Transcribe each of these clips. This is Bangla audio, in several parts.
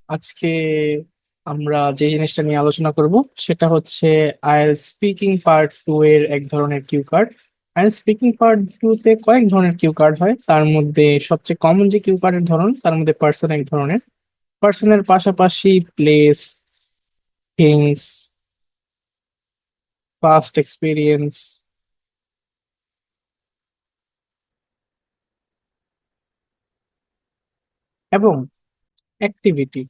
আজকে আমরা যে জিনিসটা নিয়ে আলোচনা করব সেটা হচ্ছে আইএলটিএস স্পিকিং পার্ট টু এর এক ধরনের cue card. IELTS speaking part two তে কয়েক ধরনের কিউ কার্ড হয়, তার মধ্যে সবচেয়ে কমন যে কিউ কার্ডের ধরন তার মধ্যে পার্সন এক ধরনের। পার্সনের পাশাপাশি প্লেস, থিংস, পাস্ট এক্সপিরিয়েন্স এবং অ্যাক্টিভিটি,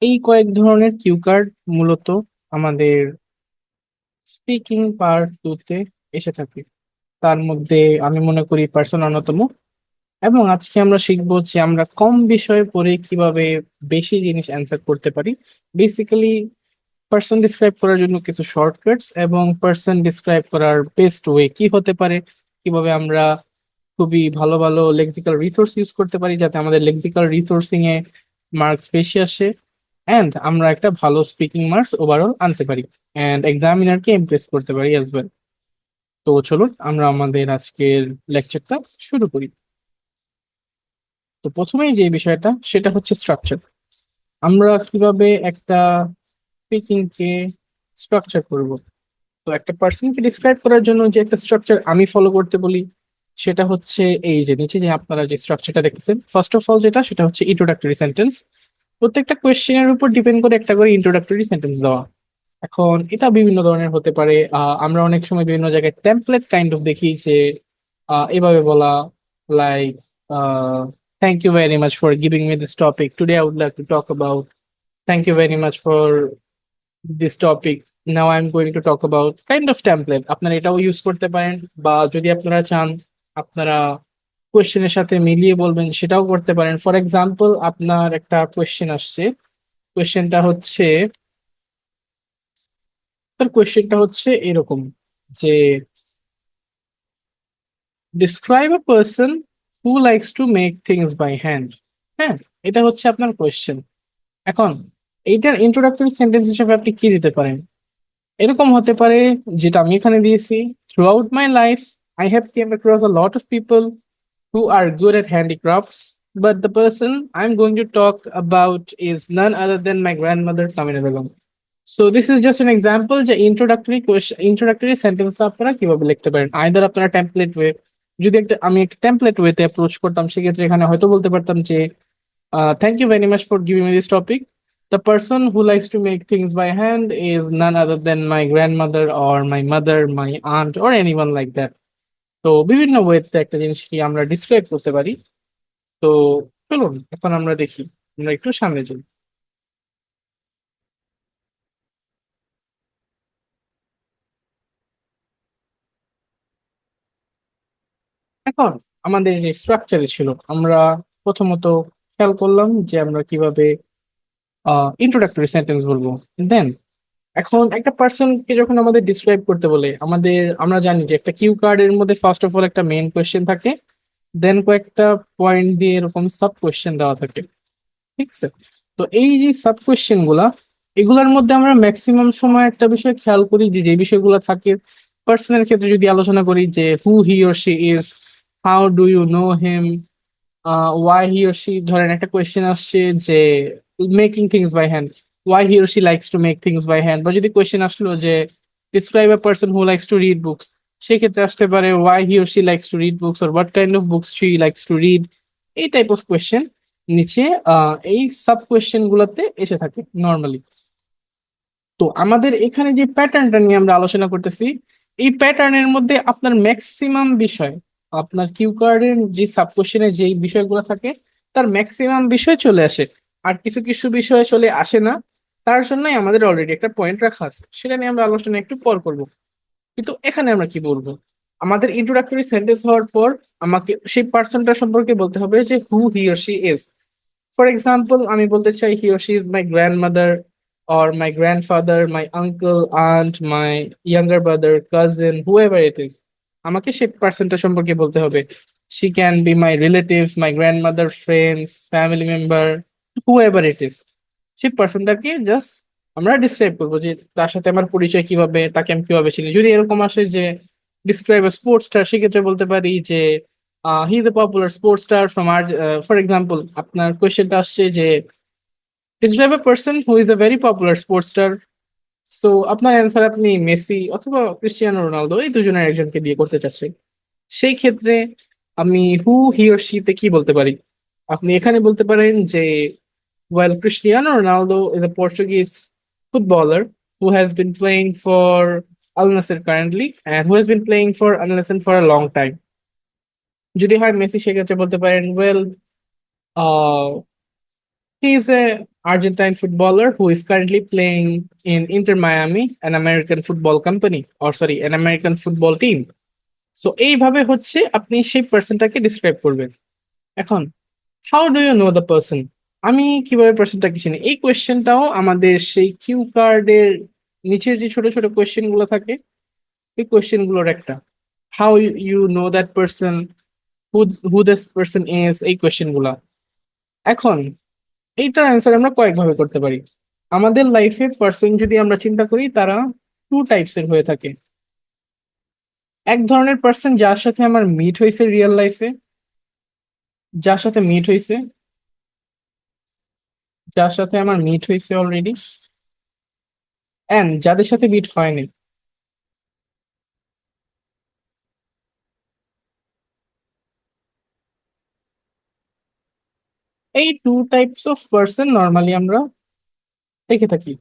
এই কয়েক ধরনের কিউ কার্ড মূলত আমাদের স্পিকিং পার্ট টু তে এসে থাকে। তার মধ্যে আমি মনে করি পার্সন অন্যতম। এবং আজকে আমরা শিখবো যে আমরা কম বিষয়ে পড়ে কিভাবে বেশি জিনিস অ্যান্সার করতে পারি। বেসিক্যালি পার্সন ডিসক্রাইব করার জন্য কিছু শর্টকাটস এবং পার্সন ডিসক্রাইব করার বেস্ট ওয়ে কি হতে পারে, কিভাবে আমরা খুবই ভালো ভালো লেক্সিক্যাল রিসোর্স ইউজ করতে পারি যাতে আমাদের লেক্সিক্যাল রিসোর্সিং এ মার্কস বেশি আসে, অ্যান্ড আমরা একটা ভালো স্পিকিং মার্কস ওভারঅল আনতে পারি, অ্যান্ড এক্সামিনারকে ইমপ্রেস করতে পারি অ্যাজ ওয়েল। তো চলুন আমরা আমাদের আজকের লেকচারটা শুরু করি। তো প্রথমেই যে বিষয়টা সেটা হচ্ছে স্ট্রাকচার। আমরা কিভাবে একটা স্পিকিং কে স্ট্রাকচার করব। তো একটা পার্সনকে ডিসক্রাইব করার জন্য যে একটা স্ট্রাকচার আমি ফলো করতে বলি সেটা হচ্ছে এই যে নিচে যে আপনারা যে স্ট্রাকচারটা দেখতেছেন, ফার্স্ট অফ অল যেটা সেটা হচ্ছে ইন্ট্রোডাক্টরি সেন্টেন্স। প্রত্যেকটা কোয়েশ্চেনের উপর ডিপেন্ড করে একটা করে ইন্ট্রোডাক্টরি সেন্টেন্স দেওয়া। এখন এটা বিভিন্ন ধরনের হতে পারে। আমরা অনেক সময় বিভিন্ন জায়গায় টেমপ্লেট কাইন্ড অফ দেখি যে এভাবে বলা, like thank you very much for giving me this topic today, I would like to talk about, thank you very much for this topic, now I am going to talk about, kind of template আপনারা এটাও ইউজ করতে পারেন। বা যদি আপনারা চান আপনারা কোয়েশ্চেনের সাথে মিলিয়ে বলবেন সেটাও করতে পারেন। ফর এক্সাম্পল, আপনার একটা কোয়েশ্চেন আসছে, কোয়েশ্চেনটা হচ্ছে তার কোয়েশ্চেনটা হচ্ছে এরকম যে describe a person who likes to make things by hand. হ্যাঁ, এটা হচ্ছে আপনার কোয়েশ্চেন। এখন এইটার ইন্ট্রোডাক্টরি সেন্টেন্স হিসেবে আপনি কি দিতে পারেন? এরকম হতে পারে যেটা আমি এখানে দিয়েছি, through out my life I have came across a lot of people who are good at handicrafts, but the person I'm going to talk about is none other than my grandmother Tamina Begum. So this is just an example যে ইন্ট্রোডাক্টরি কোয়েশ্চেন, ইন্ট্রোডাক্টরি সেন্টেন্সটা আপনারা কিভাবে লিখতে পারেন। আইদার আপনারা টেমপ্লেট ওয়ে, যদি আমি একটা টেমপ্লেট ওয়েতে অ্যাপ্রোচ করতাম সেক্ষেত্রে এখানে হয়তো বলতে পারতাম যে thank you very much for giving me this topic, the person who likes to make things by hand is none other than my grandmother or my mother, my aunt or anyone like that. তো বিভিন্ন ওয়েতে একটা জিনিসকে আমরা ডিসক্রাইব করতে পারি। তো চলুন এখন আমরা দেখি, আমরা একটু সামনে যাই। এখন আমাদের যে স্ট্রাকচারে ছিল, আমরা প্রথমত খেয়াল করলাম যে আমরা কিভাবে ইন্ট্রোডাক্টরি সেন্টেন্স বলবো। দেন এখন একটা পার্সনকে যখন আমাদের ডিসক্রাইব করতে বলে আমাদের, আমরা জানি যে একটা কিউ কার্ডের মধ্যে ফার্স্ট অফ অল একটা মেইন কোয়েশ্চেন থাকে, দেন কয়েকটা পয়েন্ট দিয়ে এরকম সাব কোয়েশ্চেন দেওয়া থাকে। ঠিক আছে? তো এই যে সাব কোয়েশ্চেন গুলা, এগুলার মধ্যে আমরা ম্যাক্সিমাম সময় একটা বিষয় খেয়াল করি যে যে বিষয়গুলো থাকে, পার্সনের ক্ষেত্রে যদি আলোচনা করি যে who he or she is, how do you know him, why he or she, ধরেন একটা কোয়েশ্চেন আসছে যে making things by hand, why he or she likes to make things by hand. বা যদি কোয়েশ্চেন আসলো যে describe a person who likes to read books, সেক্ষেত্রে আসতে পারে why he or she likes to read books or what kind of books she likes to read. এই টাইপ অফ কোয়েশ্চেন নিচে এই সাব কোয়েশ্চেন গুলোতে এসে থাকে নর্মালি। তো আমাদের এখানে যে প্যাটার্নটা নিয়ে আমরা আলোচনা করতেছি, এই প্যাটার্নের মধ্যে আপনার ম্যাক্সিমাম বিষয়, আপনার কিউ কার্ডের যে সাব কোশ্চেনে যেই বিষয়গুলো থাকে তার ম্যাক্সিমাম বিষয় চলে আসে। আর কিছু কিছু বিষয় চলে আসে না, তার জন্যই আমাদের অলরেডি একটা পয়েন্ট রাখা আছে, সেটা নিয়ে আমরা আলোচনা একটু পর করব। কিন্তু এখানে আমরা কি বলবো, আমাদের ইন্ট্রোডাক্টরি সেন্টেন্স হওয়ার পর আমাকে সেই পার্সনটা সম্পর্কে বলতে হবে যে who he or she is. For example, আমি বলতে চাই he or she is my grandmother or my grandfather, my uncle, aunt, my younger brother, cousin, whoever it is, আমাকে সেই পার্সনটা সম্পর্কে বলতে হবে। She can be my relative, my grandmother, friends, family member, whoever it is, সেই পার্সনটাকে জাস্ট আমরা ডিসক্রাইব করবো যে তার সাথে আমার পরিচয় কিভাবে, তাকে আমি কিভাবে চিনি। যদি এরকম আসে যে ডিসক্রাইব স্পোর্টস স্টার, সেক্ষেত্রে বলতে পারি যে he is a popular sports star from আর, ফর এক্সাম্পল আপনার কোয়েশ্চেনটা আসছে যে describe a person who is a very popular sports star. So আপনার অ্যান্সার আপনি মেসি অথবা ক্রিস্টিয়ানো রোনালদো এই দুজনের একজনকে দিয়ে করতে চাচ্ছেন। সেই ক্ষেত্রে আমি হু হি অর শি তে কি বলতে পারি? আপনি এখানে বলতে পারেন যে while Cristiano Ronaldo is a Portuguese footballer who has been playing for Al Nassr currently and who has been playing for Al Nassr for a long time. যদি হয় মেসি সেক্ষেত্রে বলতে পারেন uh, he is a Argentine footballer who is currently playing in Inter Miami, an American football company, or sorry, an American football team. So এইভাবে হচ্ছে আপনি সেই পার্সনটাকে ডিসক্রাইব করবেন। এখন how do you know the person, আমি কিভাবে পার্সনটাকে চিনি, এই কোয়েশ্চেনটাও আমাদের সেই কিউ কার্ডের নিচের যে ছোট ছোট কোয়েশ্চেন গুলো থাকে এই কোয়েশ্চেন গুলোর একটা। How you know that person, who who this person is, এই কোয়েশ্চেন গুলা। এখন এইটার অ্যান্সার আমরা কয়েকভাবে করতে পারি। আমাদের লাইফে পার্সন যদি আমরা চিন্তা করি তারা টু টাইপসের হয়ে থাকে। এক ধরনের পার্সন যার সাথে আমার মিট হয়েছে রিয়েল লাইফে, যার সাথে মিট হয়েছে যার সাথে আমার মিট হয়েছে অলরেডি, অ্যান্ড যাদের সাথে মিট হয়নি। এই two types of person normally আমরা দেখে থাকি।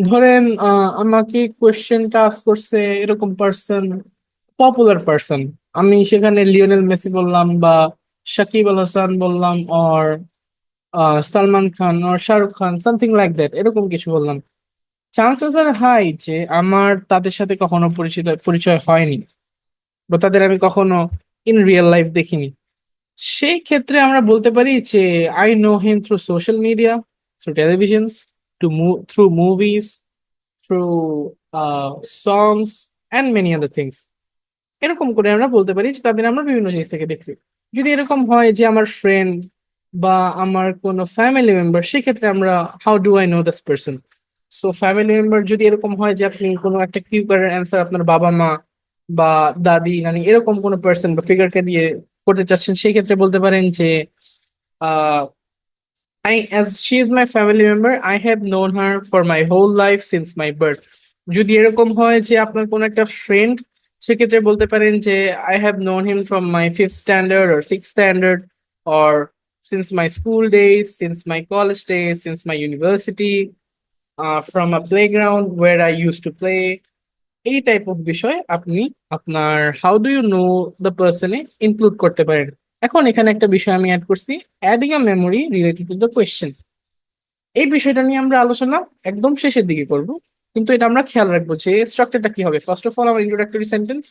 ধরেন আমাকে কোয়েশ্চেনটা আস করছে এরকম পার্সন, পপুলার পার্সন, আমি সেখানে লিওনেল মেসি বললাম বা সাকিব আল হাসান বললাম or Salman Khan or Shahrukh Khan, something like that, এরকম কিছু বললাম। চান্সেস আর হাই যে আমার তাদের সাথে কখনো পরিচয় হয়নি বা তাদের আমি কখনো ইন রিয়েল লাইফ দেখিনি। সেই ক্ষেত্রে আমরা বলতে পারি যে I know him through social media, through televisions, through movies, through songs and many other things. এরকম করে আমরা বলতে পারি যে তাদের আমরা বিভিন্ন জিনিস থেকে দেখছি। যদি এরকম হয় যে আমার ফ্রেন্ড বা আমার কোনো ফ্যামিলি মেম্বার, সেক্ষেত্রে আমরা how do I know this person. So family member যদি এরকম হয় যে আপনি কোনো একটা কিউকারের অ্যান্সার আপনার বাবা মা বা দাদি নানি এরকম কোনো পার্সন বা ফিগারকে দিয়ে করতে চাচ্ছেন, সেই ক্ষেত্রে বলতে পারেন যে as she is my family member, I have known her for my whole life since my birth. যদি এরকম হয় যে আপনার কোন একটা ফ্রেন্ড, সেক্ষেত্রে বলতে পারেন যে I have known him from my fifth standard or sixth standard or since my school days, since my college days, since my university, from a playground where I used to play. এই টাইপ অফ বিষয় আপনি আপনার how do you know the পার্সনে ইনক্লুড করতে পারেন। এখন এখানে একটা বিষয় আমি অ্যাড করছি, adding a memory related to the question. এই বিষয়টা নিয়ে আমরা আলোচনা একদম শেষের দিকে করব, কিন্তু এটা আমরা খেয়াল রাখবো যে স্ট্রাকচারটা কি হবে। ফার্স্ট অফ অল আমার introductory sentence,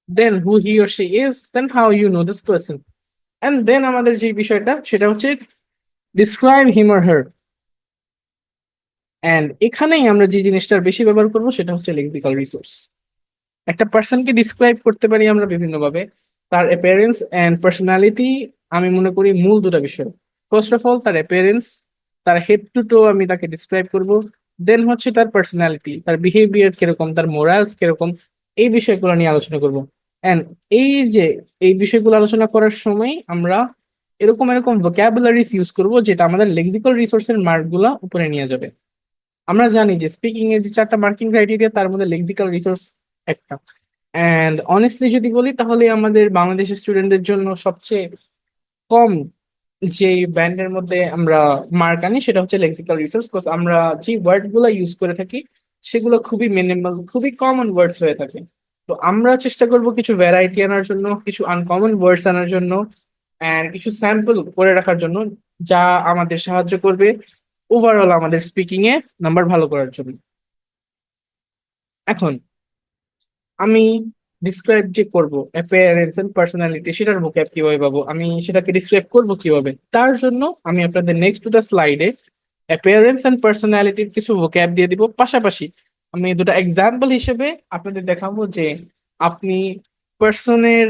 then who he or she is, then how you know this person, and then আমাদের যে বিষয়টা সেটা হচ্ছে describe him or her. And এখানেই আমরা যে জিনিসটার বেশি ব্যবহার করবো সেটা হচ্ছে লেক্সিক্যাল রিসোর্স। একটা পার্সনকে ডিসক্রাইব করতে পারি আমরা বিভিন্নভাবে, তার অ্যাপিয়ারেন্স এন্ড পার্সোনালিটি। আমি মনে করি মূল দুটো বিষয়, ফার্স্ট অফ অল তার অ্যাপিয়ারেন্স, তার হেড টু টো আমি তাকে ডিসক্রাইব করব। দেন হচ্ছে তার পার্সোনালিটি, তার বিহেভিয়ার কিরকম, তার মোরালস কিরকম, এই বিষয়গুলো নিয়ে আলোচনা করব। এন্ড এই যে এই বিষয়গুলো আলোচনা করার সময় আমরা এরকম এরকম ভোক্যাবুলারিজ ইউজ করব যেটা আমাদের লেক্সিক্যাল রিসোর্সের মার্কগুলা উপরে নিয়ে যাবে। আমরা জানি যে স্পিকিং এর যে চারটা মার্কিং ক্রাইটেরিয়া তার মধ্যে লেক্সিক্যাল রিসোর্স একটা। অ্যান্ড অনেস্টলি যদি বলি তাহলে আমাদের বাংলাদেশের স্টুডেন্টদের জন্য সবচেয়ে কম যে ব্যান্ডের মধ্যে আমরা মার্ক আনি সেটা হচ্ছে লেক্সিক্যাল রিসোর্স, বিকজ আমরা যে ওয়ার্ড গুলো ইউজ করে থাকি সেগুলো খুবই মিনিমাল, খুবই কমন ওয়ার্ডস হয়ে থাকে। তো আমরা চেষ্টা করব কিছু ভ্যারাইটি আনার জন্য, কিছু আনকমন ওয়ার্ডস আনার জন্য, অ্যান্ড কিছু স্যাম্পল করে রাখার জন্য, যা আমাদের সাহায্য করবে ওভারঅল আমাদের স্পিকিং এ নাম্বার ভালো করার জন্য। এখন আমি ডিসক্রাইব যে করব অ্যাপিয়ারেন্স এন্ড পার্সোনালিটি, সেটার ভোক্যাব কিভাবে পাবো, আমি সেটাকে ডিসক্রাইব করব কিভাবে, তার জন্য আমি আপনাদের নেক্সট টু দ্য স্লাইডে অ্যাপিয়ারেন্স এন্ড পার্সোনালিটির কিছু ভোক্যাব দিয়ে দিব। পাশাপাশি আমি দুটো এক্সাম্পল হিসেবে আপনাদের দেখাবো যে আপনি পার্সনের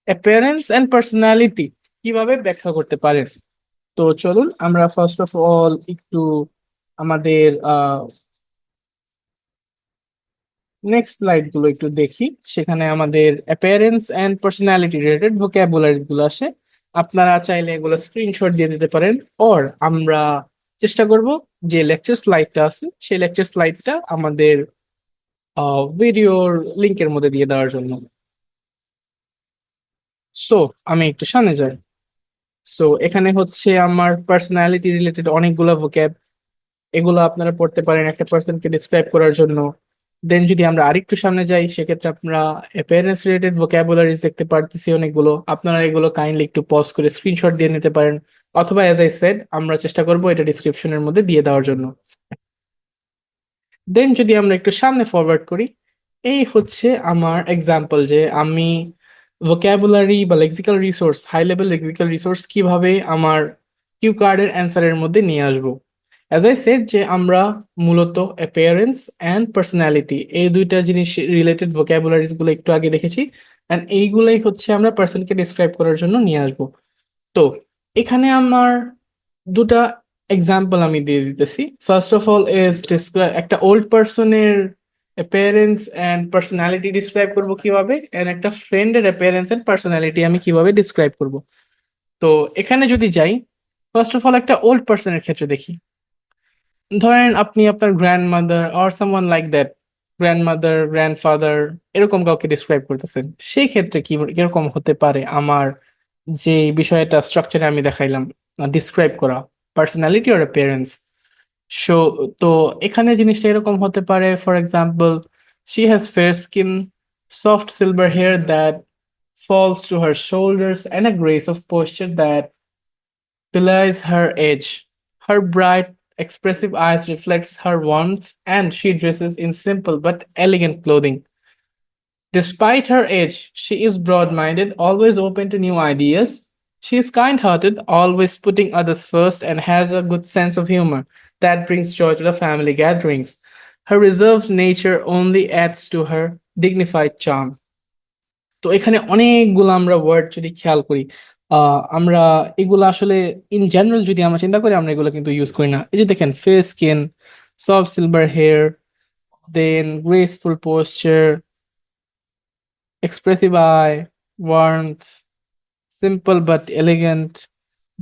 অ্যাপিয়ারেন্স এন্ড পার্সোনালিটি কিভাবে ব্যাখ্যা করতে পারেন। তো চলুন আমরা ফার্স্ট অফ অল একটু আমাদের নেক্সট স্লাইড গুলো একটু দেখি। সেখানে আমাদের appearance and personality related vocabulary গুলো আসে। আপনারা চাইলে এগুলো স্ক্রিনশট দিয়ে দিতে পারেন, অর আমরা চেষ্টা করব যে লেকচার স্লাইডটা আছে সেই লেকচার স্লাইডটা আমাদের ভিডিওর লিংকের মধ্যে দিয়ে দেওয়ার জন্য। সো আমি একটু সামনে যাই। সো এখানে হচ্ছে আমার পার্সোনালিটি রিলেটেড অনেকগুলো ভোক্যাব, এগুলো আপনারা পড়তে পারেন একটা পার্সনকে ডিসক্রাইব করার জন্য। দেন যদি আমরা আরেকটু সামনে যাই সেক্ষেত্রে আপনারা অ্যাপিয়ারেন্স রিলেটেড ভোক্যাবুলারিজ দেখতে পারতেছি অনেকগুলো। আপনারা এগুলো কাইন্ডলি একটু পজ করে স্ক্রিনশট দিয়ে নিতে পারেন, অথবা অ্যাজ আই সেড আমরা চেষ্টা করব এটা ডিসক্রিপশনের মধ্যে দিয়ে দেওয়ার জন্য। দেন যদি আমরা একটু সামনে ফরওয়ার্ড করি, এই হচ্ছে আমার এক্সাম্পল যে আমি ভোক্যাবুলারি বা lexical resource, high level lexical resource কিভাবে আমার কিউ কার্ডের অ্যান্সারের মধ্যে নিয়ে আসবো। অ্যাজ আই সেড যে আমরা মূলত অ্যাপিয়ারেন্স অ্যান্ড পার্সোনালিটি এই দুইটা জিনিস রিলেটেড ভোক্যাবুলারিজ গুলো একটু আগে দেখেছি, অ্যান্ড এইগুলাই হচ্ছে আমরা পার্সনকে ডিসক্রাইব করার জন্য নিয়ে আসবো। তো এখানে আমার দুটা এক্সাম্পল আমি দিয়ে দিতেছি। First of all is describe একটা ওল্ড পার্সনের অ্যাপিয়ারেন্স অ্যান্ড পার্সোনালিটি ডিসক্রাইব করব কিভাবে, এন্ড একটা ফ্রেন্ডের অ্যাপিয়ারেন্স অ্যান্ড পার্সোনালিটি আমি কিভাবে ডিসক্রাইব করব। তো এখানে যদি যাই, ফার্স্ট অফ অল একটা ওল্ড পার্সনের ক্ষেত্রে দেখি। ধরেন আপনি আপনার grandmother or someone like that, grandmother grandfather এরকম কাউকে ডিসক্রাইব করতেছেন, সেই ক্ষেত্রে কি কিরকম হতে পারে আমার যে বিষয়টা স্ট্রাকচারে আমি দেখাইলাম ডিসক্রাইব করা, পার্সোনালিটি অর অ্যাপিয়ারেন্স। সো তো এখানে জিনিসটা এরকম হতে পারে, for example, she has fair skin, soft silver hair that falls to her shoulders, and a grace of posture that belies her age. Her bright, expressive eyes reflects her warmth, and she dresses in simple but elegant clothing. Despite her age, she is broad-minded, always open to new ideas. She is kind-hearted, always putting others first, and has a good sense of humor that brings joy to the family gatherings. Her reserved nature only adds to her dignified charm. তো এখানে অনেকগুলো আমরা ওয়ার্ড যদি খেয়াল করি, আমরা এগুলো আসলে ইন জেনারেল যদি আমরা চিন্তা করি আমরা এগুলো কিন্তু ইউজ করি না। এই যে দেখেন, fair skin, soft silver hair, then graceful posture, expressive eye, warmth, simple but elegant,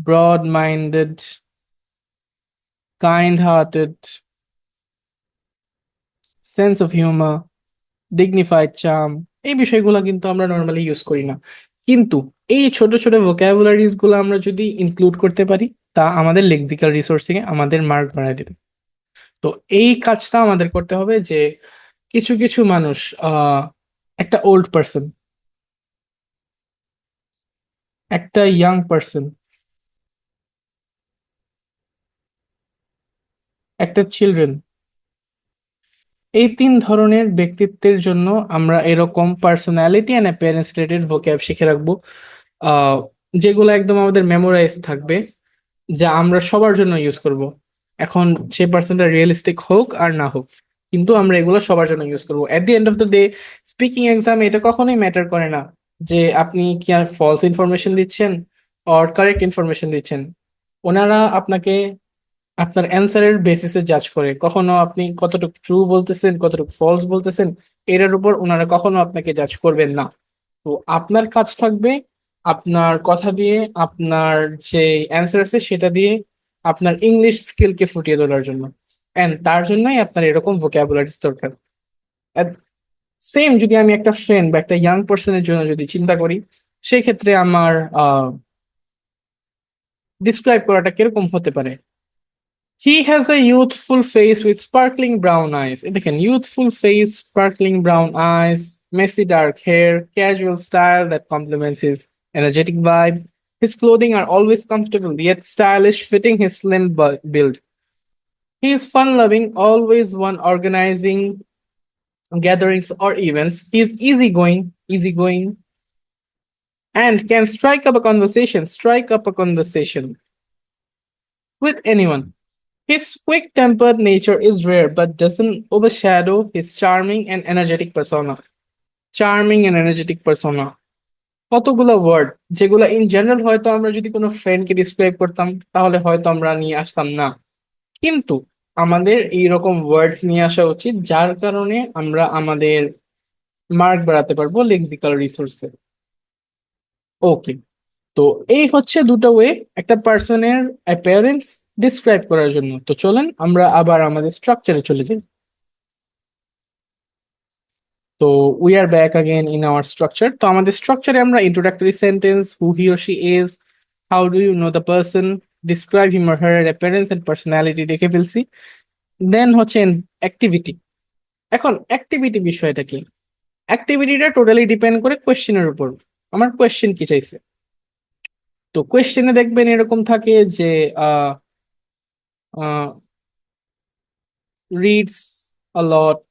broad minded, kind hearted, sense of humour, dignified charm. এই বিষয়গুলো কিন্তু আমরা নর্মালি ইউজ করি না, কিন্তু এই ছোট ছোট ভোকাবুলারিজ গুলো আমরা যদি ইনক্লুড করতে পারি তা আমাদের লেক্সিক্যাল রিসোর্সিং এ আমাদের মার্ক বাড়ায় দেবে। তো এই কাজটা আমাদের করতে হবে যে কিছু কিছু মানুষ, একটা ওল্ড পার্সন, একটা ইয়াং পার্সন, একটা চিলড্রেন, এই তিন ধরনের ব্যক্তিত্বের জন্য আমরা এরকম personality and appearance related vocab শিখে রাখবো, আহ যেগুলো একদম আমাদের মেমোরাইজ থাকবে, যা আমরা সবার জন্য ইউজ করব। এখন সে পার্সনটা রিয়েলিস্টিক হোক আর না হোক, কিন্তু আমরা এগুলো সবার জন্য ইউজ করব। At the end of the day speaking exam এটা কখনোই ম্যাটার করে না যে আপনি কি ফলস ইনফরমেশন দিচ্ছেন অর কারেক্ট ইনফরমেশন দিচ্ছেন। ওনারা আপনাকে আপনার অ্যান্সারের বেসিসে জাজ করে, কখনো আপনি কতটুকু ট্রু বলতেছেন কতটুকু ফলস বলতেছেন এটার উপর ওনারা কখনো আপনাকে জাজ করবেন না। তো আপনার কাজ থাকবে আপনার কথা দিয়ে, আপনার যে অ্যান্সার আছে সেটা দিয়ে আপনার ইংলিশ স্কিলকে ফুটিয়ে তোলার জন্য, এন্ড তার জন্যই আপনার এরকম ভোকাবুলারিজ দরকার। সেম যদি আমি একটা ফ্রেন্ড বা একটা ইয়াং পার্সনের জন্য যদি চিন্তা করি, সেক্ষেত্রে আমার ডিসক্রাইব করাটা কিরকম হতে পারে। He has a youthful face with sparkling brown eyes. এই দেখেন, youthful face, sparkling brown eyes, messy dark hair, casual style that complements his energetic vibe. His clothing are always comfortable yet stylish, fitting his slim build. He is fun-loving, always one organizing gatherings or events. He is easygoing, and can strike up a conversation with anyone. His quick tempered nature is rare but doesn't overshadow his charming and energetic persona. Charming and energetic persona. কতগুলো ওয়ার্ড যেগুলো ইন জেনারেল হয়তো আমরা যদি কোনো ফ্রেন্ডকে ডিসক্রাইব করতাম তাহলে হয়তো আমরা নিয়ে আসতাম না, কিন্তু আমাদের এইরকম ওয়ার্ডস নিয়ে আসা উচিত যার কারণে আমরা আমাদের মার্ক বাড়াতে পারবো লেক্সিক্যাল রিসোর্সে। ওকে, তো এই হচ্ছে দুটো ওয়ে একটা পার্সনের অ্যাপিয়ারেন্স ডিসক্রাইব করার জন্য। তো চলেন আমরা আবার আমাদের স্ট্রাকচারে চলে যাই। তো we are back again in our structure. তো আমাদের স্ট্রাকচারে আমরা introductory sentence, who he or she is, how do you know the person, describe him or her appearance and personality দেখে ফেলছি। দেন হচ্ছে অ্যাক্টিভিটি। এখন অ্যাক্টিভিটি বিষয়টা কি? অ্যাক্টিভিটিটা টোটালি ডিপেন্ড করে কোয়েশ্চেনের উপর। আমার কোয়েশ্চেন কি চাইছে। তো কোয়েশ্চেনে দেখবেন এরকম থাকে যে আহ reads a lot,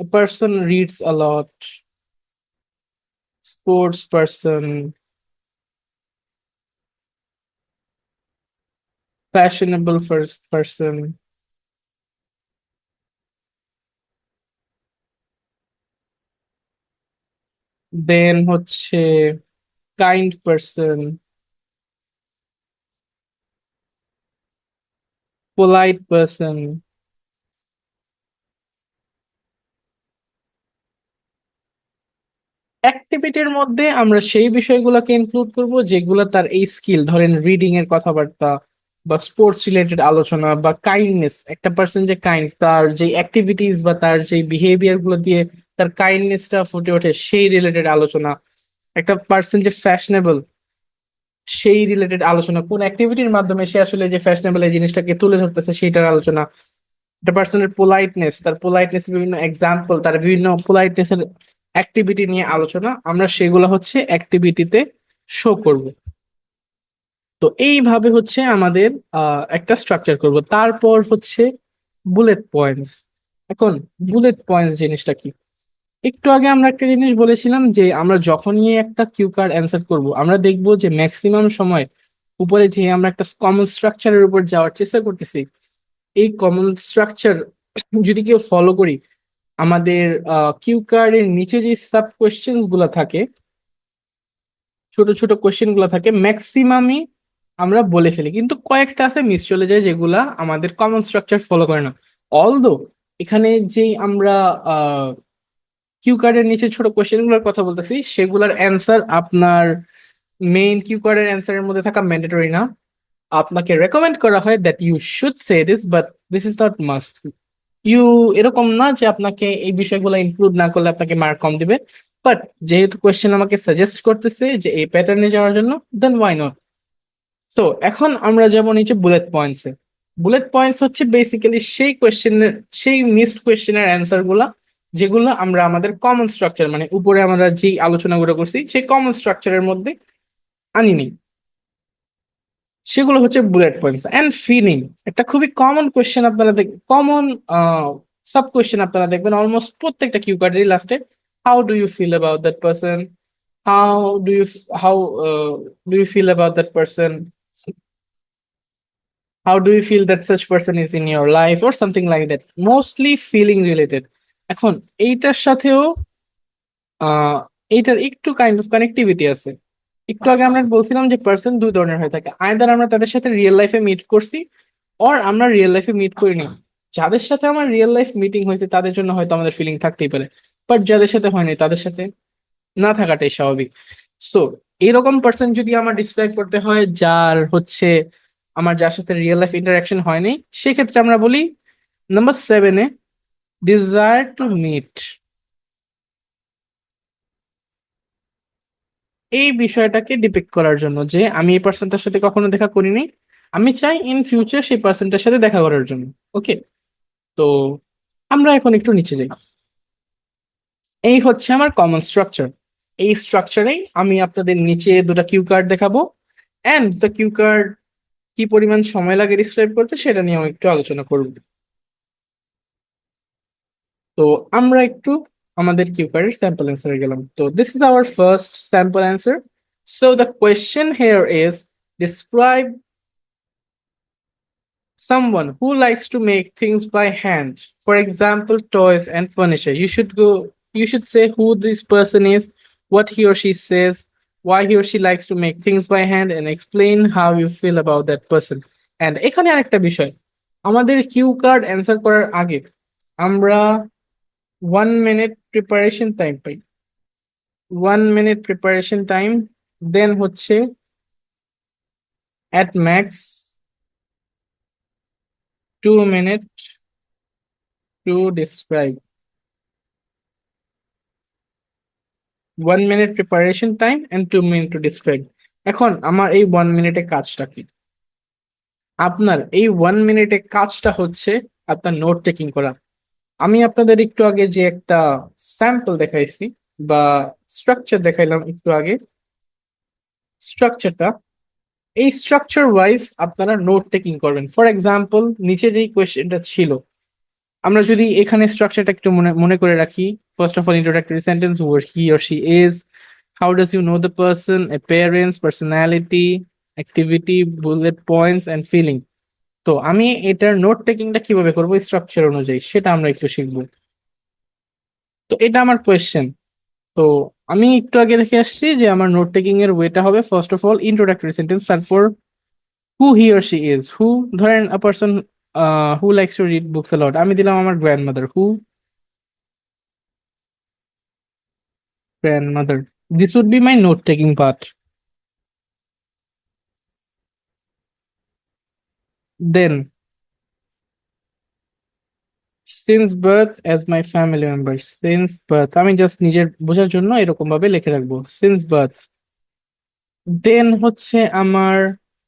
a person reads a lot, sports person, fashionable first person, then হচ্ছে kind person, polite person। অ্যাক্টিভিটির মধ্যে আমরা সেই বিষয়গুলোকে ইনক্লুড করব যেগুলো তার এই স্কিল, ধরেন রিডিং এর কথাবার্তা বা স্পোর্টস রিলেটেড আলোচনা বা কাইন্ডনেস। একটা পার্সন যে কাইন্ড, তার যে অ্যাক্টিভিটিস বা তার যে বিহেভিয়ার গুলো দিয়ে তার কাইন্ডনেসটা ফুটে ওঠে সেই রিলেটেড আলোচনা। একটা পার্সন যে ফ্যাশনেবল সেই রিলেটেড আলোচনা, কোন অ্যাক্টিভিটির মাধ্যমে সে আসলে যে ফ্যাশনেবল এই জিনিসটাকে তুলে ধরতেছে সেইটার আলোচনা। একটা পার্সনের পোলাইটনেস, তার পোলাইটনেস বিভিন্ন এক্সাম্পল, তার বিভিন্ন পোলাইটনেস এর অ্যাক্টিভিটি নিয়ে আলোচনা, আমরা সেগুলো হচ্ছে অ্যাক্টিভিটিতে শো করব। তো এইভাবে হচ্ছে আমাদের একটা স্ট্রাকচার করব। তারপর হচ্ছে বুলেট পয়েন্টস। এখন বুলেট পয়েন্টস জিনিসটা কি? একটু আগে আমরা একটা জিনিস বলেছিলাম যে আমরা যখনই একটা কিউ কার্ড অ্যান্সার করব আমরা দেখব যে ম্যাক্সিমাম সময় উপরে যে আমরা একটা কমন স্ট্রাকচারের উপর যাওয়ার চেষ্টা করতেছি, এই কমন স্ট্রাকচার যদি কেউ ফলো করি, আমাদের কিউ কার্ডের নিচে যে সাব কোয়েশ্চেন্স গুলো থাকে, ছোট ছোট কোয়েশ্চেন গুলো থাকে, ম্যাক্সিমামই আমরা বলে ফেলি, কিন্তু কয়েকটা আছে মিস চলে যায় যেগুলা আমাদের কমন স্ট্রাকচার ফলো করে না। অলদো এখানে যেই আমরা কিউ কার্ডের নিচে ছোট কোয়েশ্চেন গুলোর কথা বলতেছি সেগুলোর অ্যান্সার আপনার মেইন কিউ কার্ডের অ্যান্সারের মধ্যে থাকা ম্যান্ডেটরি না। আপনাকে রেকমেন্ড করা হয় that you should say this, but this is not must. You, এরকম না যে আপনাকে এই বিষয়গুলো ইনক্লুড না করলে আপনাকে মার্ক কম দিবে। বাট যেহেতু কোয়েশ্চেন আমাকে সাজেস্ট করতেছে যে এই প্যাটার্নে যাওয়ার জন্য, দেন ওয়াই নট। তো এখন আমরা যাব নিচে বুলেট পয়েন্টসে। বুলেট পয়েন্টস হচ্ছে বেসিক্যালি সেই কোয়েশ্চেনের, সেই মিসড কোয়েশ্চেনের অ্যান্সার গুলা যেগুলো আমরা আমাদের কমন স্ট্রাকচার, মানে উপরে আমরা যে আলোচনাগুলো করছি সেই কমন স্ট্রাকচারের মধ্যে আনিনি, সেগুলো হচ্ছে বুলেট পয়েন্টস। এন্ড ফিলিং একটা খুবই কমন কোয়েশ্চেন, আপনারা কমন সাব কোয়েশ্চেন আপনারা দেখবেন অলমোস্ট প্রত্যেকটা কিউ কার্ডেরই লাস্টে, how do you feel about that person, how do you how do you feel about that person, how do you feel that such person is in your life or something like that, mostly feeling related। এখন এইটার সাথেও আহ এইটার একটু কাইন্ড অফ কানেক্টিভিটি আছে। একটু আগে আমরা বলছিলাম যে পার্সন দুই ধরনের হয়ে থাকে, আইদার আমরা তাদের সাথে রিয়েল লাইফে মিট করছি অর আমরা রিয়েল লাইফে মিট করিনি। যাদের সাথে আমার রিয়েল লাইফ মিটিং হয়েছে তাদের জন্য হয়তো আমাদের ফিলিং থাকতেই পারে, বাট যাদের সাথে হয়নি তাদের সাথে না থাকাটাই স্বাভাবিক। সো এরকম পার্সন যদি আমার ডিসক্রাইব করতে হয় যার হচ্ছে আমার যার সাথে রিয়েল লাইফ ইন্টারাকশন হয়নি, সেক্ষেত্রে আমরা বলি নাম্বার 7-এ ডিজায়ার টু মিট। এই বিষয়টাকে ডিপিক্ট করার জন্য যে আমি এই পার্সনটার সাথে কখনো দেখা করিনি, আমি চাই ইন ফিউচার সেই পার্সনটার সাথে দেখা করার জন্য। ওকে, তো আমরা এখন একটু নিচে যাই। এই হচ্ছে আমার কমন স্ট্রাকচার। এই স্ট্রাকচারেই আমি আপনাদের নিচে দুটো কিউ কার্ড দেখাবো, এন্ড দ্য কিউ কার্ড কি পরিমাণ সময় লাগে ডিসক্রাইব করতে সেটা নিয়ে আমি একটু আলোচনা করব। তো আমরা একটু আমাদের কিউকারের স্যাম্পল অ্যান্সারে গেলাম। তো this is our first sample answer. So the question hair is describe someone who likes to make things by hand, for example toys and furniture. You should say who this person is, what he or she says, why he or she likes to make things by hand, and explain how you feel about that person. And এখানে আরেকটা বিষয়, আমাদের কিউ কার্ড অ্যান্সার করার আগে আমরা 1 মিনিট প্রিপারেশন টাইম পাই। 1 মিনিট প্রিপারেশন টাইম, দেন হচ্ছে at max 2 minute to describe. 1 minute preparation time and 2 minute to describe. এখন আমার এই 1 মিনিটে কাজটা কি? আপনার এই 1 মিনিটে কাজটা হচ্ছে আপনার নোট টেকিং করা। আমি আপনাদের একটু আগে যে একটা স্যাম্পল দেখাইছি বা স্ট্রাকচার দেখাইলাম একটু আগে, স্ট্রাকচারটা, এই স্ট্রাকচার ওয়াইজ আপনারা নোট টেকিং করবেন। ফর এক্সাম্পল, নিচে যেই কোয়েশ্চেনটা ছিল, আমরা যদি এখানে স্ট্রাকচারটা একটু মনে মনে করে রাখি। First of all, introductory sentence, who he or she is, how does you know the person, appearance, personality, activity, bullet points and feeling. তো আমি এটার নোট টেকিংটা কিভাবে করবো স্ট্রাকচার অনুযায়ী, সেটা আমরা একটু শিখবো। তো এটা আমার কোয়েশ্চেন। তো আমি একটু আগে দেখে আসছি যে আমার নোট টেকিং এর ওয়েটা হবে first of all introductory sentence, তারপর হু হি অর শি ইজ। হু, ধরেন আ person who likes to read books a lot, আমি দিলাম আমার grandmother. Who grandmother, this would be my note taking part. Then since birth as my family member, since birth আমি জাস্ট নিজের বোঝার জন্য এরকম ভাবে লিখে রাখবো since birth। দেন হচ্ছে আমার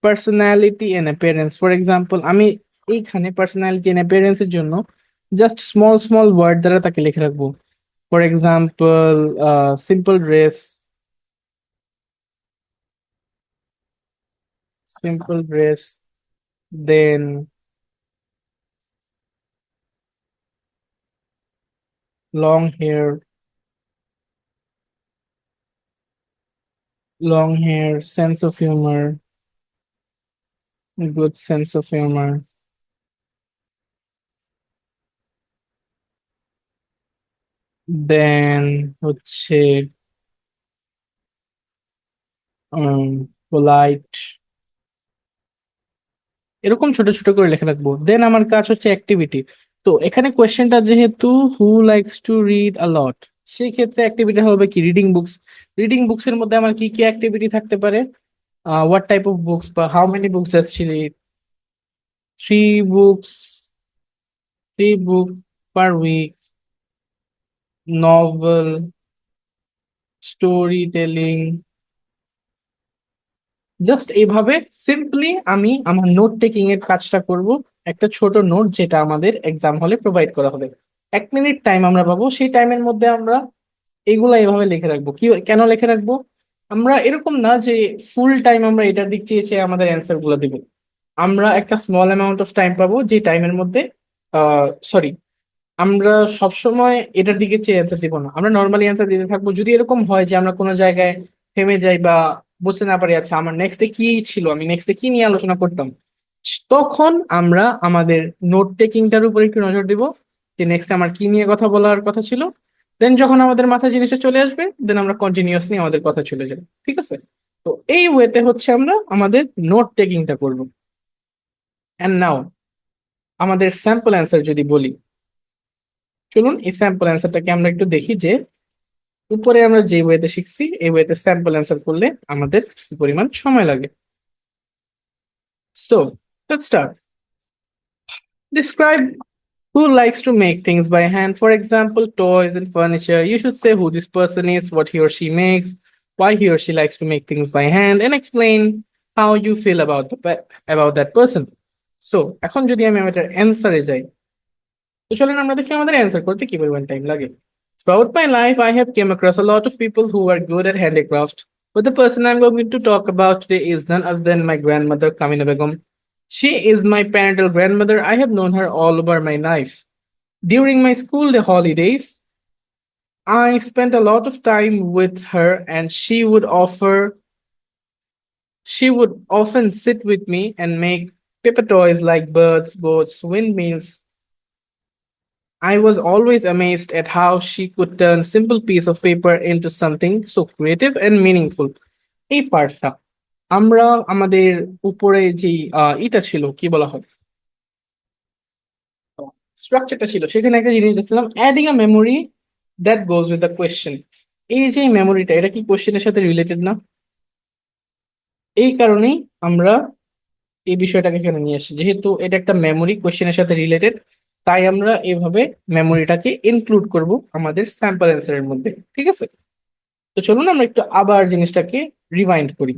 personality and appearance. For example, আমি এইখানে পার্সোনালিটি এন্ড অ্যাপিয়ারেন্স এর জন্য জাস্ট স্মল স্মল ওয়ার্ড দ্বারা তাকে লিখে রাখবো। For example, simple dress, simple dress, then long hair, long hair, sense of humor, good sense of humor, then হচ্ছে polite, এরকম ছোট ছোট করে লেখা রাখবো। দেন আমার কাজ হচ্ছে অ্যাক্টিভিটি। তো এখানে কোয়েশ্চেনটা যেহেতু who likes to read a lot, সেই ক্ষেত্রে অ্যাক্টিভিটি হবে কি রিডিং বুকস। রিডিং বুকস এর মধ্যে আমার কি কি অ্যাক্টিভিটি থাকতে পারে? হোয়াট টাইপ অফ বুকস বা how many books does she read? Three books, 3 book per week, novel, story telling. Just এইভাবে সিম্পলি আমি আমার নোট টেকিং এর কাজটা করব। একটা ছোট নোট যেটা আমাদের এক্সাম হলে প্রোভাইড করা হবে, 1 মিনিট টাইম আমরা পাবো, সেই টাইমের মধ্যে আমরা এগুলা এইভাবে লিখে রাখবো। কি কেন লিখে রাখবো? আমরা এরকম না যে ফুল টাইম আমরা এটার দিক চেয়ে চেয়ে আমাদের অ্যান্সার গুলো দিব। আমরা একটা স্মল অ্যামাউন্ট অফ টাইম পাবো যে টাইমের মধ্যে, সরি, আমরা সবসময় এটার দিকে চেয়ে অ্যান্সার দিব না, আমরা নর্মালি অ্যান্সার দিতে থাকবো। যদি এরকম হয় যে আমরা কোনো জায়গায় থেমে যাই বা বুঝতে না পারি, আচ্ছা আমার নেক্সটে কি ছিল, আমি নেক্সটে কি নিয়ে আলোচনা করতাম, তখন আমরা আমাদের নোট টেকিংটার উপর একটু নজর দিব যে নেক্সট আমার কি নিয়ে কথা বলার কথা ছিল। দেন যখন আমাদের মাথায় জিনিসটা চলে আসবে, দেন আমরা কন্টিনিউয়াসলি আমাদের কথা চলে যাবে। ঠিক আছে? তো এই ওয়েতে হচ্ছে আমরা আমাদের নোট টেকিংটা করব। এন্ড নাও আমাদের স্যাম্পল অ্যান্সার যদি বলি, চলুন এই স্যাম্পল অ্যান্সারটাকে আমরা একটু দেখি যে উপরে আমরা যে ওয়েতে শিখছি এই ওয়েতে স্যাম্পল অ্যান্সার করলে আমাদের কি পরিমাণ সময় লাগে। So let's start. Describe who likes to make things by hand. For example, toys and furniture. You should say who this person is, what he or she makes, why he or she likes to make things by hand, and explain how you feel about that person. So এখন যদি আমি আমাদের অ্যান্সারে যাই, তো চলেন আমরা দেখি আমাদের অ্যান্সার করতে কি পরিমাণ টাইম লাগে। Throughout my life, I have came across a lot of people who are good at handicraft. But the person I'm going to talk about today is none other than my grandmother, Kamina Begum. She is my parental grandmother. I have known her all over my life. During my school holidays, I spent a lot of time with her, and she would often sit with me and make paper toys like birds, boats, windmills. I was always amazed at how she could turn simple piece of paper into something so creative and meaningful. এই পার্টটা আমরা আমাদের উপরে যে এটা ছিল কি বলা হয়, স্ট্রাকচারটা ছিল সেখানে একটা জিনিস দেখছিলাম, adding a memory that goes with the question. এই যে মেমোরিটা, এটা কি কোয়েশ্চেনের সাথে রিলেটেড না? এই কারণেই আমরা এই বিষয়টাকে এখানে নিয়ে আসছি, যেহেতু এটা একটা মেমোরি কোয়েশ্চেনের সাথে রিলেটেড, তাই আমরা এভাবে মেমোরিটাকে ইনক্লুড করব আমাদের স্যাম্পল অ্যান্সারের মধ্যে। ঠিক আছে, তো চলুন আমরা একটু আবার জিনিসটাকে রিভাইন্ড করি।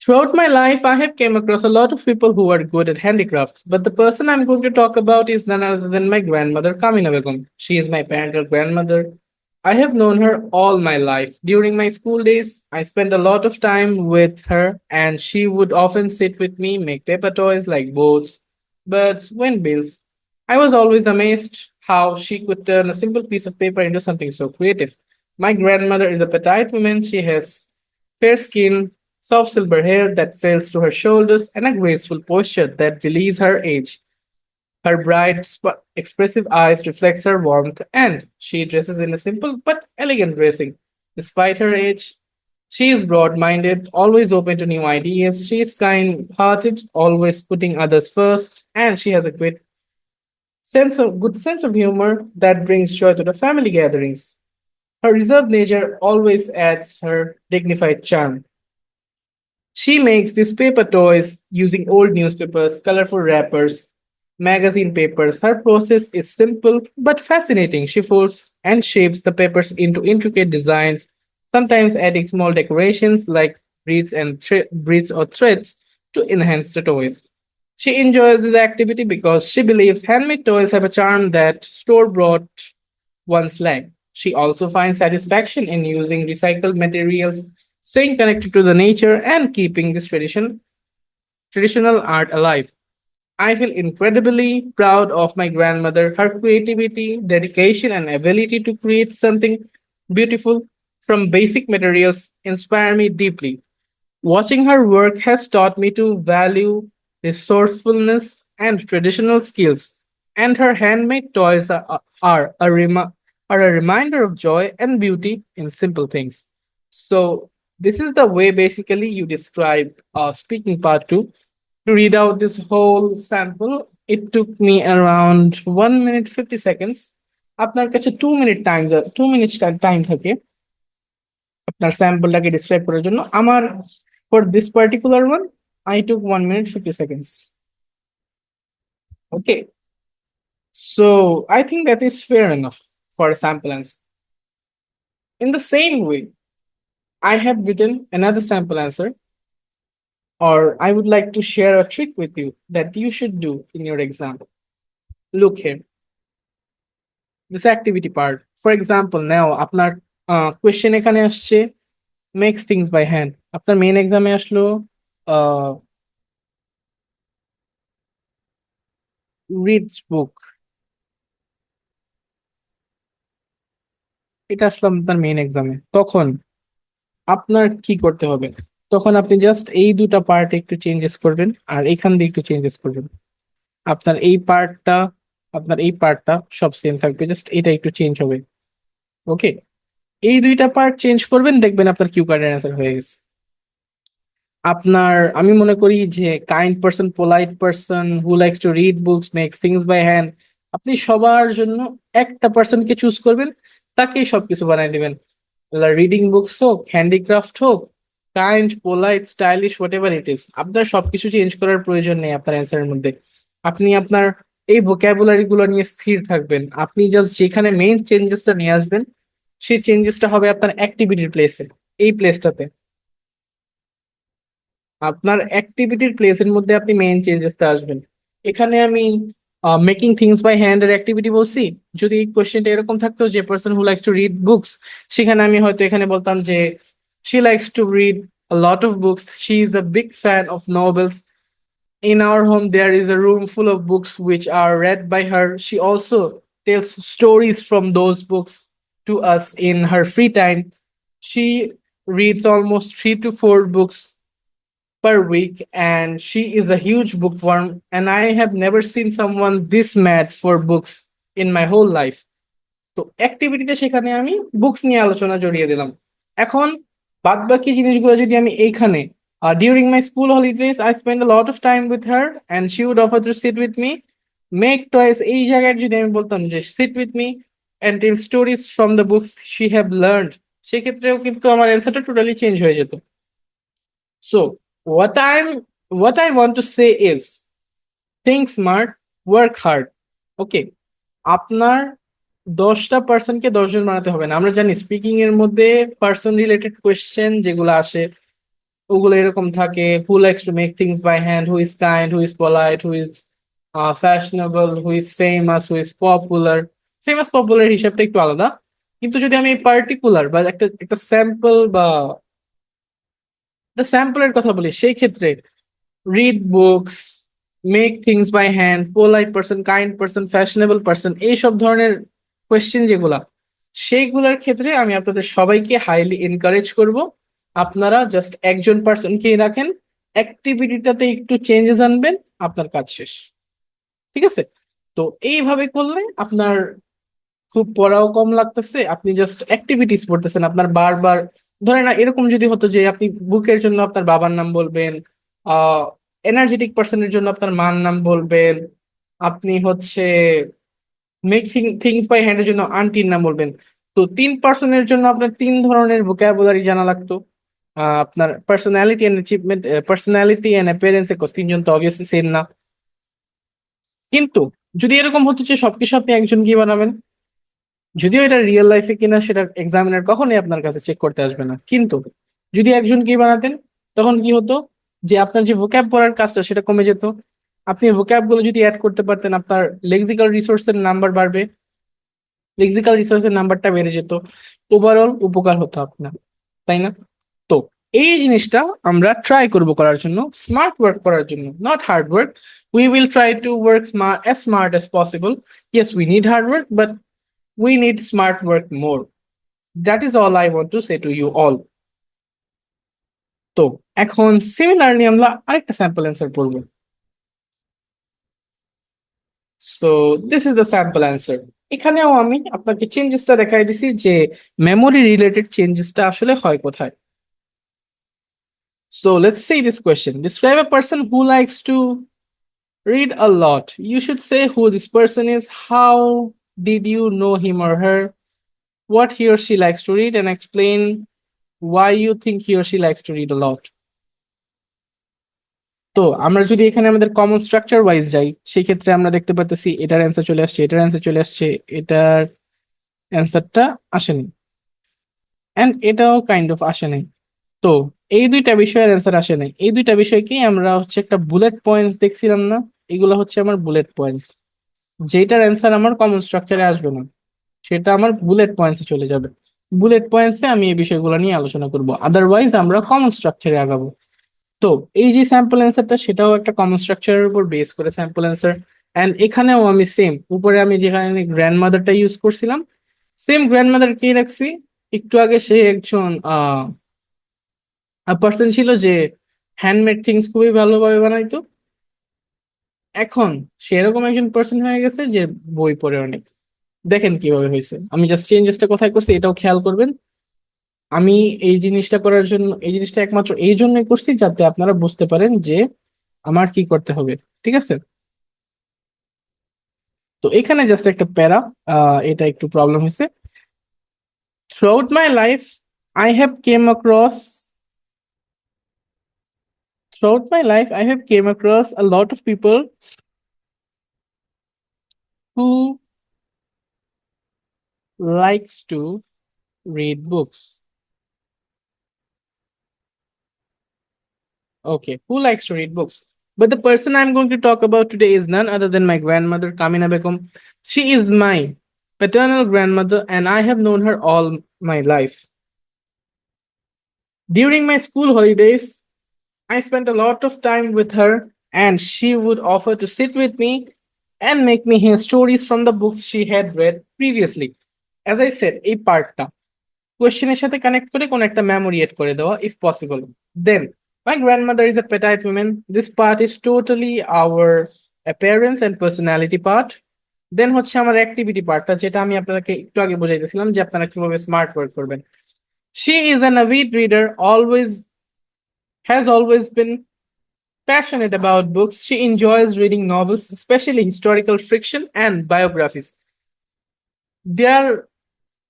Throughout my life, I have came across a lot of people who are good at handicrafts, but the person I'm going to talk about is none other than my grandmother, Kamina Begum. She is my parental grandmother. I have known her all my life. During my school days, I spent a lot of time with her, and she would often sit with me, make paper toys like boats, birds, windmills. I was always amazed how she could turn a simple piece of paper into something so creative. My grandmother is a petite woman. She has fair skin, soft silver hair that falls to her shoulders, and a graceful posture that belies her age. Her bright, expressive eyes reflects her warmth, and she dresses in a simple but elegant dressing. Despite her age, she is broad-minded, always open to new ideas. She is kind-hearted, always putting others first, and she has a good sense of humor that brings joy to the family gatherings. Her reserved nature always adds her dignified charm. She makes these paper toys using old newspapers, colorful wrappers, magazine papers. Her process is simple but fascinating. She folds and shapes the papers into intricate designs, sometimes adding small decorations like beads or threads to enhance the toys. She enjoys this activity because she believes handmade toys have a charm that store bought one's lack. She also finds satisfaction in using recycled materials, staying connected to the nature, and keeping this traditional art alive. I feel incredibly proud of my grandmother. Her creativity, dedication, and ability to create something beautiful from basic materials inspire me deeply. Watching her work has taught me to value resourcefulness and traditional skills, and her handmade toys are a reminder of joy and beauty in simple things. So, this is the way basically you describe speaking part two. To read out this whole sample, it took me around 1 minute 50 seconds. আপনার কাছে 2 মিনিট টাইম থাকে আপনার স্যাম্পলটাকে ডিসক্রাইব করার জন্য। আমার for this particular one I took 1 minute 50 seconds. Okay, so I think that is fair enough for a sample answer. In the same way, I have written another sample answer, or I would like to share a trick with you that you should do in your exam. Look here, this activity part. For example, now আপনার কোয়েশ্চেন এখানে আসছে মেক্স থিংস বাই হ্যান্ড, আপনার মেইন এক্সামে আসলো রিডস বুক, এটা আসলো আপনার মেইন এক্সামে। তখন আপনার কি করতে হবে? তখন আপনি জাস্ট এই দুটা পার্ট একটু চেঞ্জেস করবেন আর এখান দিয়ে একটু চেঞ্জেস করবেন। আপনার এই পার্টটা, আপনার এই পার্টটা সব সেম থাকবে, জাস্ট এটা একটু চেঞ্জ হবে। ওকে, এই দুইটা পার্ট চেঞ্জ করবেন, দেখবেন আপনার কিউ কার্ডের অ্যান্সার হয়ে গেছে। আপনার আমি মনে করি যে kind person, polite person who likes to read books, makes things by hand, আপনি সবার জন্য একটা পার্সনকে চুজ করবেন, তাকেই সবকিছু বানাই দিবেন। রিডিং বুকস হোক, হ্যান্ডিক্রাফট হোক, kind, polite, stylish, what ever it is, আপনার সবকিছু চেঞ্জ করার প্রয়োজন নেই আপনার অ্যান্সারের মধ্যে। আপনি আপনার এই ভোক্যাবুলারি গুলো নিয়ে স্থির থাকবেন। আপনি জাস্ট যেখানে মেইন চেঞ্জেসটা নিয়ে আসবেন, সেই চেঞ্জেসটা হবে আপনার অ্যাক্টিভিটির প্লেসে, এই প্লেসটাতে। আপনার অ্যাক্টিভিটির প্লেসের মধ্যে আপনি মেইন চেঞ্জেসটা আসবেন। এখানে আমি মেকিং থিংস বাই হ্যান্ড এর অ্যাক্টিভিটি বলছি। যদি কোয়েশ্চেনটা এরকম থাকতো যে person who likes to read books, সেখানে আমি হয়তো এখানে বলতাম যে she likes to read a lot of books. She is a big fan of novels. In our home, there is a room full of books which are read by her. She also tells stories from those books to us in her free time. She reads almost 3 to 4 books per week, and she is a huge bookworm, and I have never seen someone this mad for books in my whole life. তো অ্যাক্টিভিটিতে সেখানে আমি বুকস নিয়ে আলোচনা জড়িয়ে দিলাম। এখন বাদ বাকি জিনিসগুলো যদি আমি এইখানে During my school holidays, I spent a lot of time with her, and she would offer to sit with me, make toys. এই জায়গায় যদি আমি বলতাম যে sit with me and tell stories from the books she have learned, সেক্ষেত্রেও কিন্তু আমার অ্যান্সারটা টোটালি চেঞ্জ হয়ে যেত. So what I want to say is think smart, work hard. ওকে, আপনার 10টা পার্সনকে 10জন বানাতে হবে না. আমরা জানি স্পিকিং এর মধ্যে পার্সন রিলেটেড কোয়েশ্চেন যেগুলো আসে ওগুলো এরকম থাকে: who likes to make things by hand, who is kind, who is polite, who is fashionable, who is famous, who is popular. Famous popular হিসাবটা একটু আলাদা, কিন্তু যদি আমি পার্টিকুলার বা একটা একটা স্যাম্পল বা একটা স্যাম্পলের কথা বলি, সেই ক্ষেত্রে read books, make things by hand, polite person, kind person, fashionable person, এইসব ধরনের কোয়েশ্চেন যেগুলা, সেইগুলোর ক্ষেত্রে আমি আপনাদের সবাইকে হাইলি এনকারেজ করব আপনারা জাস্ট একজন পার্সনকেই রাখেন, অ্যাক্টিভিটিটাতে একটু চেঞ্জেস আনবেন, আপনার কাজ শেষ. ঠিক আছে? তো এইভাবে করলে আপনার খুব পড়াও কম লাগতেছে, আপনি জাস্ট অ্যাক্টিভিটিস পড়তেছেন. আপনার বারবার ধরেন না, এরকম যদি হতো যে আপনি বুকের জন্য আপনার বাবার নাম বলবেন, এনার্জেটিক পার্সনের জন্য আপনার মার নাম বলবেন, আপনি হচ্ছে মেকিং থিংস বাই হ্যান্ডের জন্য আন্টির নাম বলবেন, তো 3 পার্সনের জন্য আপনার 3 ধরনের ভোকাবুলারি জানা লাগতো. আপনার personality and achievement, personality and appearance, 3জন তো অবভিয়াসলি সেম না. কিন্তু যদি এরকম হতো যে সবকিছু আপনি একজনকেই বানাবেন, যদিও এটা রিয়েল লাইফে কিনা সেটা এক্সামিনার কখনোই আপনার কাছে চেক করতে আসবে না, কিন্তু যদি একজনকেই বানাতেন, তখন কি হতো যে আপনার যে ভোক্যাব পড়ার কাজটা সেটা কমে যেত. আপনি ভোক্যাব গুলো যদি অ্যাড করতে পারতেন, আপনার লেক্সিক্যাল রিসোর্সের নাম্বার বাড়বে, লেক্সিক্যাল রিসোর্সের নাম্বারটা বেড়ে যেত, ওভারঅল উপকার হতো আপনার, তাই না? তো এই জিনিসটা আমরা ট্রাই করব করার জন্য, স্মার্ট ওয়ার্ক করার জন্য, not hard work. We will try to work smart as possible. Yes, we need hard work, but we need smart work more. That is all I want to say to you all. তো এখন সিমিলারলি আমরা আরেকটা স্যাম্পল অ্যান্সার পড়বো. So this is the sample answer. এখানেও আমি আপনাকে চেঞ্জেসটা দেখাই দিছি যে মেমোরি রিলেটেড চেঞ্জেসটা আসলে হয় কোথায়. So let's say this question. Describe a person who likes to read a lot. You should say who this person is, how did you know him or her, what he or she likes to read, and explain why you think he or she likes to read a lot. তো আমরা যদি এখানে আমাদের কমন স্ট্রাকচার ওয়াইজ যাই, সেই ক্ষেত্রে আমরা দেখতে পাচ্ছি এটার অ্যান্সার চলে আসছে, এটার অ্যান্সার চলে আসছে, এটার অ্যান্সারটা আসেনি, অ্যান্ড এটাও কাইন্ড অফ আসে নাই. তো এই দুইটা বিষয়ের অ্যান্সার আসে নাই. এই দুইটা বিষয়কেই আমরা হচ্ছে একটা বুলেট পয়েন্টস দেখছিলাম না, এগুলো হচ্ছে আমার বুলেট পয়েন্টস. যেটার অ্যান্সার আমার কমন স্ট্রাকচারে আসবে না, সেটা আমার বুলেট পয়েন্টসে চলে যাবে. বুলেট পয়েন্টসে আমি এই বিষয়গুলো নিয়ে আলোচনা করব, আদারওয়াইজ আমরা কমন স্ট্রাকচারে আগাবো. তো এই যে স্যাম্পল অ্যান্সারটা, সেটাও একটা কমন স্ট্রাকচারের উপর বেস করে স্যাম্পল অ্যান্সার. অ্যান্ড এখানেও আমি সেম, উপরে আমি যেখানে গ্র্যান্ডমাদারটা ইউজ করছিলাম, সেম গ্র্যান্ডমাদার কে রাখছি. একটু আগে সে একজন পার্সন ছিল যে হ্যান্ডমেড থিংস খুবই ভালোভাবে বানাইতো, এখন সেরকম একজন পার্সন হয়ে গেছে যে বই পড়ে অনেক. দেখেন কিভাবে হয়েছে, আমি জাস্ট চেঞ্জেসটা কোথায় করছি এটাও খেয়াল করবেন. আমি এই জিনিসটা করার জন্য, এই জিনিসটা একমাত্র এই জন্যই করছি যাতে আপনারা বুঝতে পারেন যে আমার কি করতে হবে. ঠিক আছে? তো এখানে জাস্ট একটা প্যারা, এটা একটু প্রবলেম হয়েছে. Throughout my life I have came across throughout my life I have came across a lot of people who likes to read books. Okay, who likes to read books? But the person I'm going to talk about today is none other than my grandmother, Kamina Begum. She is my paternal grandmother, and I have known her all my life. During my school holidays, I spent a lot of time with her, and she would offer to sit with me and make me hear stories from the books she had read previously. As I said, এই পার্টটা কোয়েশ্চেনের সাথে কানেক্ট করে কোন একটা মেমোরি এড করে দেওয়া if possible. Then my grandmother is a petite women. This part is totally our appearance and personality part. Then হচ্ছে আমার অ্যাক্টিভিটি পার্টটা, যেটা আমি আপনাকে একটু আগে বোঝাইতেছিলাম যে আপনারা কিভাবে স্মার্ট ওয়ার্ক করবেন. She is an avid reader, always has always been passionate about books. She enjoys reading novels, especially historical fiction and biographies. There,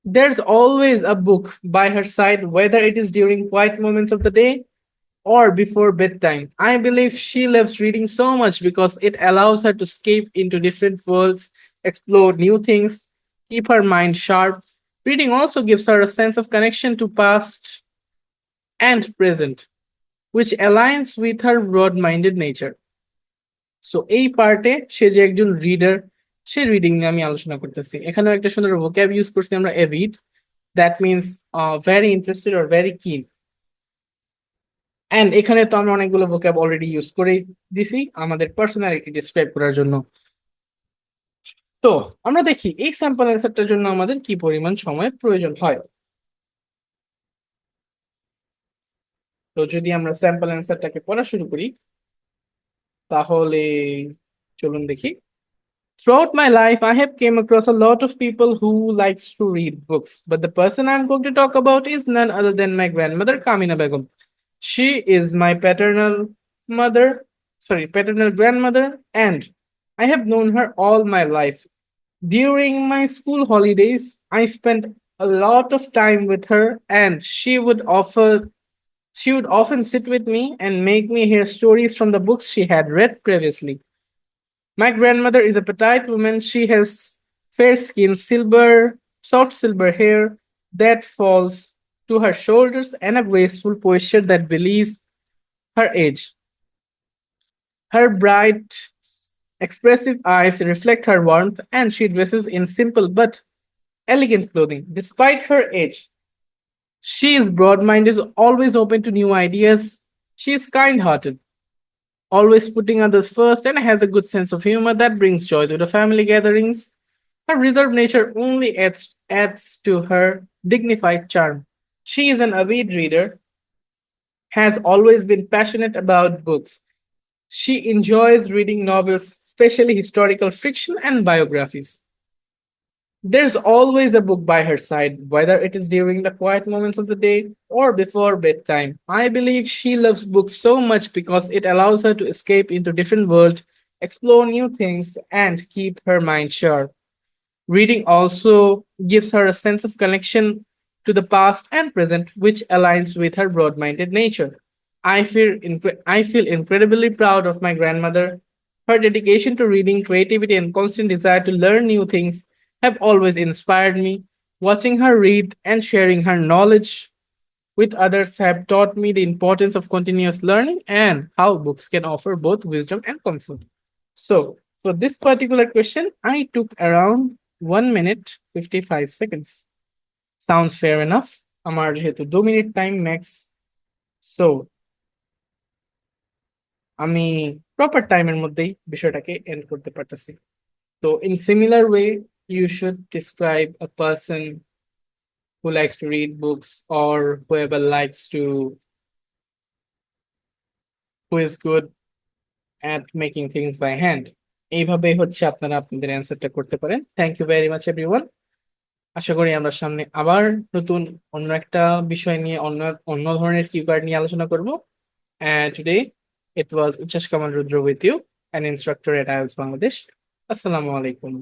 there's always a book by her side, whether it is during quiet moments of the day or before bedtime. I believe she loves reading so much because it allows her to escape into different worlds, explore new things, keep her mind sharp. Reading also gives her a sense of connection to past and present, which aligns with her broad-minded nature. So এই পার্টে সে যে একজন রিডার, সে রিডিং নিয়ে আমি আলোচনা করতেছি। এখানেও একটা সুন্দর ভোক্যাব ইউজ করছি আমরা, evade, that means very interested or very কিন। অ্যান্ড এখানে তো আমরা অনেকগুলো ভোক্যাব অলরেডি ইউজ করে দিছি আমাদের পার্সোনালিটি ডিসক্রাইব করার জন্য। তো আমরা দেখি এই স্যাম্পল অ্যান্সারটার জন্য আমাদের কি পরিমাণ সময়ের প্রয়োজন হয়। তো যদি আমরা স্যাম্পল অ্যান্সারটাকে পড়া শুরু করি, তাহলে চলুন দেখি। Throughout my life, I have came across a lot of people who likes to read books, but the person I'm going to talk about is none other than my grandmother, Kamina Begum. She is my paternal grandmother, and I have known her all my life. During my school holidays, I spent a lot of time with her, and she would often sit with me and make me hear stories from the books she had read previously. My grandmother is a petite woman. She has fair skin, soft silver hair that falls to her shoulders, and a graceful posture that belies her age. Her bright, expressive eyes reflect her warmth, and she dresses in simple but elegant clothing. Despite her age, she is broad minded, always open to new ideas. She is kind hearted, always putting others first, and has a good sense of humor that brings joy to the family gatherings. Her reserved nature only adds to her dignified charm. She is an avid reader, has always been passionate about books. She enjoys reading novels, especially historical fiction and biographies. There's always a book by her side, whether it is during the quiet moments of the day or before bedtime. I believe she loves books so much because it allows her to escape into different worlds, explore new things, and keep her mind sharp. Reading also gives her a sense of connection to the past and present, which aligns with her broad minded nature. I feel incredibly proud of my grandmother. Her dedication to reading, creativity, and constant desire to learn new things have always inspired me. Watching her read and sharing her knowledge with others have taught me the importance of continuous learning and how books can offer both wisdom and comfort. So, for this particular question, I took around 1 minute 55 seconds. Sounds fair enough. আমার যেহেতু 2 মিনিট টাইম ম্যাক্স, সো আমি প্রপার টাইমের মধ্যেই বিষয়টাকে এন্ড করতে পারতেছি। তো in similar way, you should describe a person who likes to read books or whoever likes to who is good at making things by hand. এইভাবে হচ্ছে আপনারা আপনাদের অ্যান্সারটা করতে পারেন। Thank you very much everyone. আশা করি আমরা সামনে আবার নতুন অন্য একটা বিষয় নিয়ে অন্য অন্য ধরনের কিউ কার্ড নিয়ে আলোচনা করব। টুডে ইট ওয়াজ উচ্ছ্বাস Kamal Rudra with you, an instructor at IELTS Bangladesh. আসসালামু আলাইকুম।